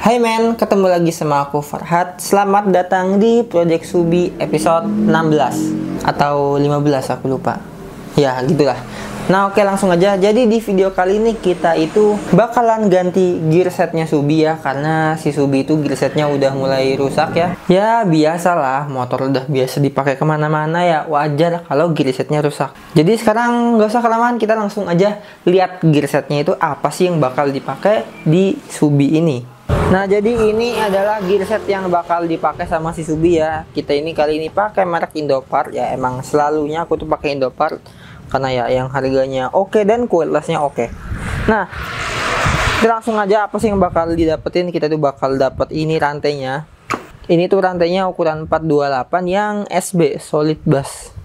Hai men, ketemu lagi sama aku Farhat. Selamat datang di Project Subi episode 16 atau 15, aku lupa. Ya, gitulah. Nah, oke, langsung aja. Jadi di video kali ini kita itu bakalan ganti gear setnya Subi ya, karena si Subi itu gear setnya udah mulai rusak ya. Ya biasalah, motor udah biasa dipakai kemana-mana ya, wajar kalau gear setnya rusak. Jadi sekarang nggak usah kelamaan, kita langsung aja lihat gear setnya itu apa sih yang bakal dipakai di Subi ini. Nah, jadi ini adalah gear set yang bakal dipakai sama si Subi ya. Kita ini kali ini pakai merek Indopart ya. Emang selalunya aku tuh pakai Indopart karena ya yang harganya oke dan kualitasnya oke. Nah, kita langsung aja apa sih yang bakal didapetin. Kita tuh bakal dapet ini rantainya. Ini tuh rantainya ukuran 428 yang SB solid bass.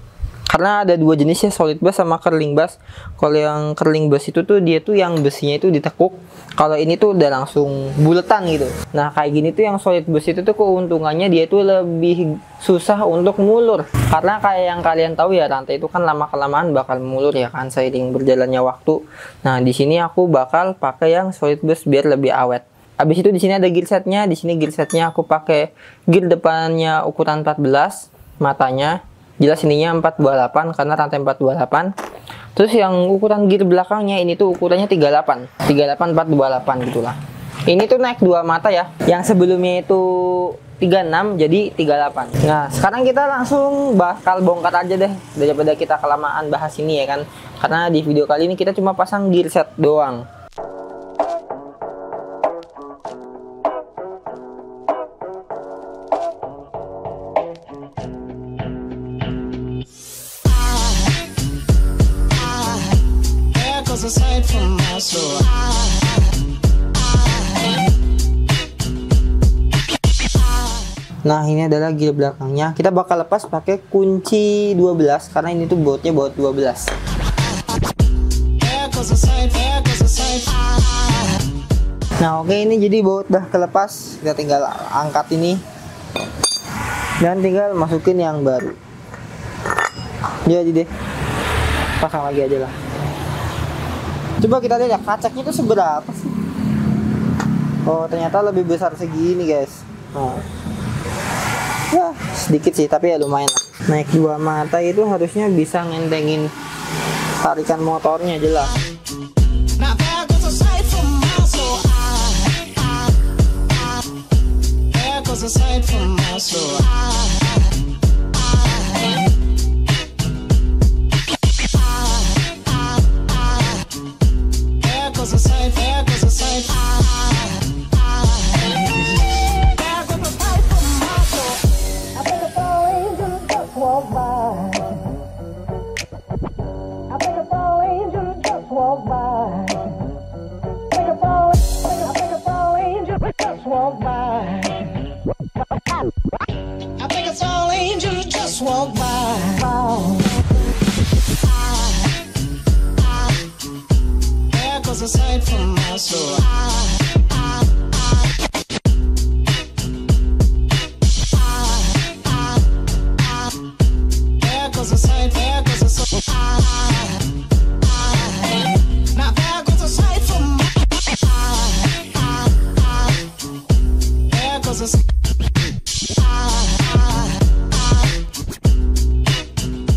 Karena ada dua jenis ya, solid bass sama curling bass. Kalau yang curling bass itu tuh dia tuh yang besinya itu ditekuk. Kalau ini tuh udah langsung buletan gitu. Nah, kayak gini tuh yang solid bass itu tuh keuntungannya dia tuh lebih susah untuk mulur. Karena kayak yang kalian tahu ya, rantai itu kan lama-kelamaan bakal mulur ya kan seiring berjalannya waktu. Nah, di sini aku bakal pakai yang solid bass biar lebih awet. Habis itu di sini ada gear setnya. Di sini gear setnya aku pakai gear depannya ukuran 14, matanya. Jelas ininya 428 karena rantai 428. Terus yang ukuran gear belakangnya ini tuh ukurannya 38 428 gitulah. Ini tuh naik 2 mata ya. Yang sebelumnya itu 36 jadi 38. Nah, sekarang kita langsung bakal bongkar aja deh daripada kita kelamaan bahas ini ya kan. Karena di video kali ini kita cuma pasang gear set doang. Nah, ini adalah gear belakangnya. Kita bakal lepas pakai kunci 12 karena ini tuh bautnya baut 12. Nah, oke, ini jadi baut udah kelepas. Kita tinggal angkat ini dan tinggal masukin yang baru. Jadi deh, pasang lagi aja lah. Coba kita lihat ya, kacaknya itu seberapa sih? Oh, ternyata lebih besar segini guys. Oh. Ya, sedikit sih, tapi ya lumayan lah. Naik 2 mata itu harusnya bisa ngentengin tarikan motornya jelas.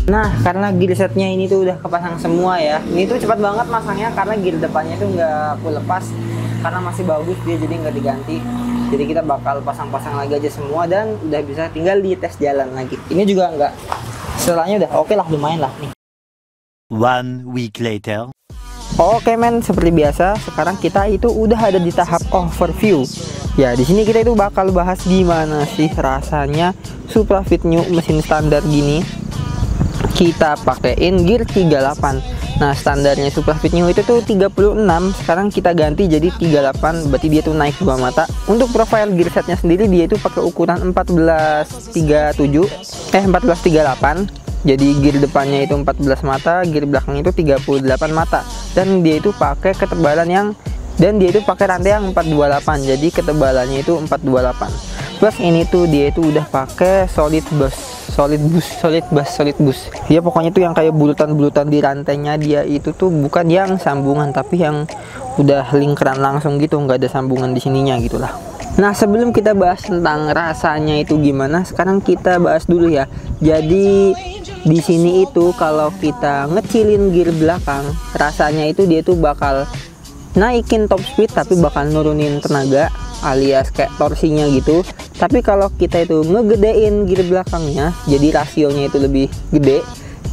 Nah, karena gear setnya ini tuh udah kepasang semua ya. Ini tuh cepat banget masangnya karena gear depannya tuh nggak aku lepas karena masih bagus dia, jadi nggak diganti. Jadi kita bakal pasang-pasang lagi aja semua dan udah bisa tinggal di tes jalan lagi. Ini juga nggak, setelahnya udah oke lah, lumayan lah nih. 1 week later. Oke men, seperti biasa sekarang kita itu udah ada di tahap overview. Ya, di sini kita itu bakal bahas gimana sih rasanya Supra Fit New mesin standar gini. Kita pakein gear 38. Nah, standarnya Supra Fit New itu tuh 36, sekarang kita ganti jadi 38, berarti dia tuh naik 2 mata. Untuk profile gear setnya sendiri dia itu pakai ukuran 1438. Jadi gear depannya itu 14 mata, gear belakangnya itu 38 mata. Dan dia itu pakai ketebalan yang pakai rantai yang 428. Jadi ketebalannya itu 428. Plus ini tuh dia itu udah pakai solid bass. Ya pokoknya tuh yang kayak bulutan-bulutan di rantainya dia itu tuh bukan yang sambungan, tapi yang udah lingkaran langsung gitu, nggak ada sambungan di sininya gitulah. Nah, sebelum kita bahas tentang rasanya itu gimana, sekarang kita bahas dulu ya. Jadi di sini itu kalau kita ngecilin gear belakang, rasanya itu dia tuh bakal naikin top speed tapi bakal nurunin tenaga alias kayak torsinya gitu. Tapi kalau kita itu ngegedein gear belakangnya, jadi rasionya itu lebih gede,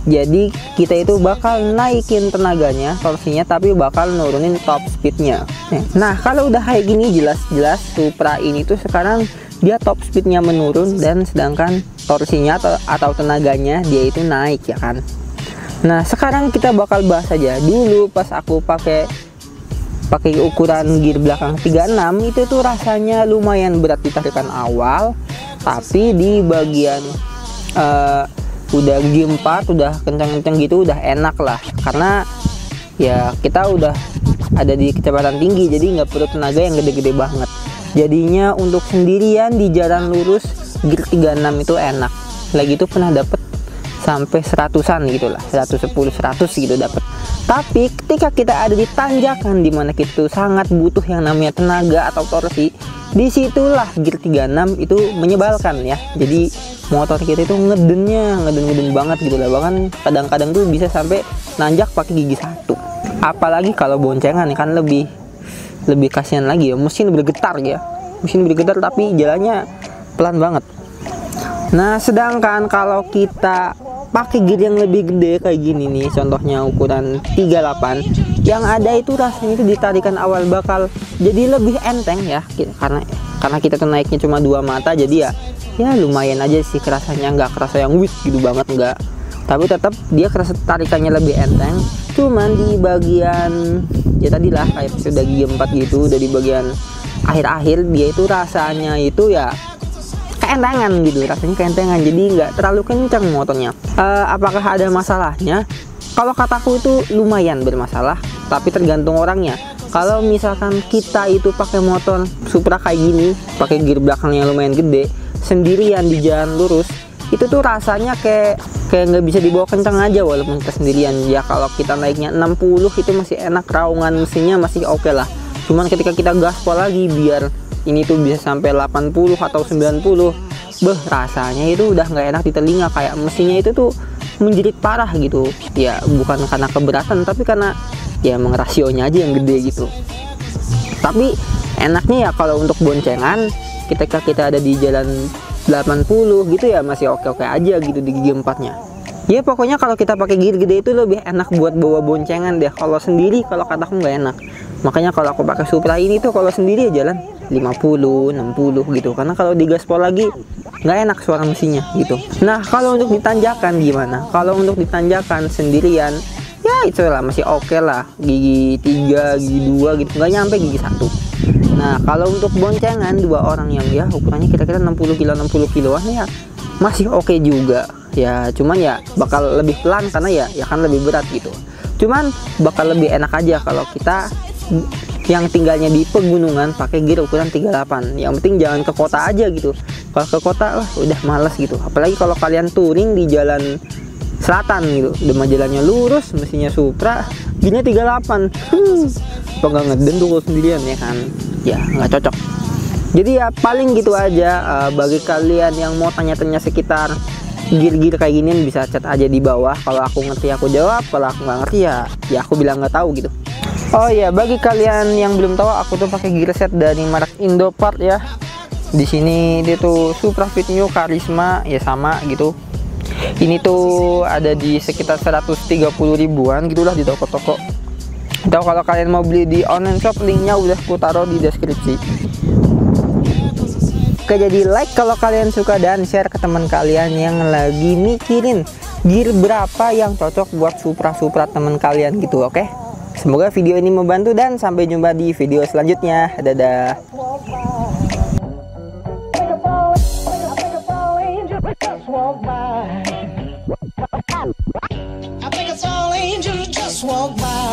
jadi kita itu bakal naikin tenaganya, torsinya, tapi bakal nurunin top speednya. Nah, kalau udah kayak gini jelas-jelas Supra ini tuh sekarang dia top speednya menurun dan sedangkan torsinya atau tenaganya dia itu naik ya kan. Nah, sekarang kita bakal bahas aja dulu pas aku pakai ukuran gear belakang 36 itu tuh rasanya lumayan berat di tarikan awal, tapi di bagian udah G4 udah kencang-kencang gitu udah enak lah, karena ya kita udah ada di kecepatan tinggi, jadi nggak perlu tenaga yang gede-gede banget. Jadinya untuk sendirian di jalan lurus gear 36 itu enak. Lagi itu pernah dapet sampai 100-an gitu lah, 110 100 gitu dapet. Tapi ketika kita ada di tanjakan dimana kita sangat butuh yang namanya tenaga atau torsi, disitulah gear 36 itu menyebalkan ya. Jadi motor kita itu ngeden banget gitu lah, bahkan kadang-kadang tuh bisa sampai nanjak pakai gigi 1. Apalagi kalau boncengan kan lebih kasihan lagi ya, mesin bergetar ya, tapi jalannya pelan banget. Nah, sedangkan kalau kita pakai gear yang lebih gede kayak gini nih, contohnya ukuran 38, yang ada itu rasanya itu ditarikan awal bakal jadi lebih enteng ya, karena kita tuh naiknya cuma 2 mata, jadi ya lumayan aja sih kerasanya, nggak kerasa yang wih gitu banget nggak, tapi tetap dia kerasa tarikannya lebih enteng. Cuman di bagian ya tadi lah kayak sudah G4 gitu, udah di bagian akhir-akhir dia itu rasanya itu ya keentengan gitu, rasanya keentengan, jadi nggak terlalu kencang motornya. Apakah ada masalahnya? Kalau kataku itu lumayan bermasalah, tapi tergantung orangnya. Kalau misalkan kita itu pakai motor Supra kayak gini, pakai gear belakangnya lumayan gede, sendirian di jalan lurus, itu tuh rasanya kayak nggak bisa dibawa kencang aja walaupun kita sendirian. Ya kalau kita naiknya 60 itu masih enak, raungan mesinnya masih oke lah. Cuman ketika kita gaspol lagi biar ini tuh bisa sampai 80 atau 90, rasanya itu udah nggak enak di telinga, kayak mesinnya itu tuh menjerit parah gitu ya, bukan karena keberatan tapi karena ya emang rasionya aja yang gede gitu. Tapi enaknya ya kalau untuk boncengan ketika kita ada di jalan 80 gitu ya masih oke-oke aja gitu di gigi 4 nya ya. Pokoknya kalau kita pakai gear gede itu lebih enak buat bawa boncengan deh. Kalau sendiri kalau kataku nggak enak. Makanya kalau aku pakai Supra ini tuh kalau sendiri ya jalan 50 60 gitu, karena kalau digaspol lagi nggak enak suara mesinnya gitu. Nah, kalau untuk ditanjakan gimana? Kalau untuk ditanjakan sendirian ya itu lah masih oke lah, gigi 3 gigi 2 gitu, nggak nyampe gigi 1. Nah, kalau untuk boncengan 2 orang yang ya ukurannya kira-kira 60 kiloan ya masih oke juga ya. Cuman ya bakal lebih pelan karena ya kan lebih berat gitu. Cuman bakal lebih enak aja kalau kita yang tinggalnya di pegunungan pakai gear ukuran 38. Yang penting jangan ke kota aja gitu. Kalau ke kota lah udah males gitu. Apalagi kalau kalian touring di jalan selatan gitu, demam jalannya lurus, mesinnya Supra, gearnya 38. Apa nggak ngeden tuh kalau sendirian ya kan? Ya nggak cocok. Jadi ya paling gitu aja. Bagi kalian yang mau tanya-tanya sekitar gear-gear kayak gini bisa chat aja di bawah. Kalau aku ngerti aku jawab, kalau aku nggak ngerti ya aku bilang nggak tahu gitu. Oh iya, bagi kalian yang belum tahu, aku tuh pakai gear set dari merek Indopart ya. Di sini dia tuh Supra Fit New Karisma ya sama gitu. Ini tuh ada di sekitar 130 ribuan gitulah di toko-toko. Atau kalau kalian mau beli di online shop, linknya udah aku taruh di deskripsi. Oke, jadi like kalau kalian suka dan share ke teman kalian yang lagi mikirin gear berapa yang cocok buat Supra teman kalian gitu, oke? Semoga video ini membantu dan sampai jumpa di video selanjutnya. Dadah. I think it's all angels just walk by.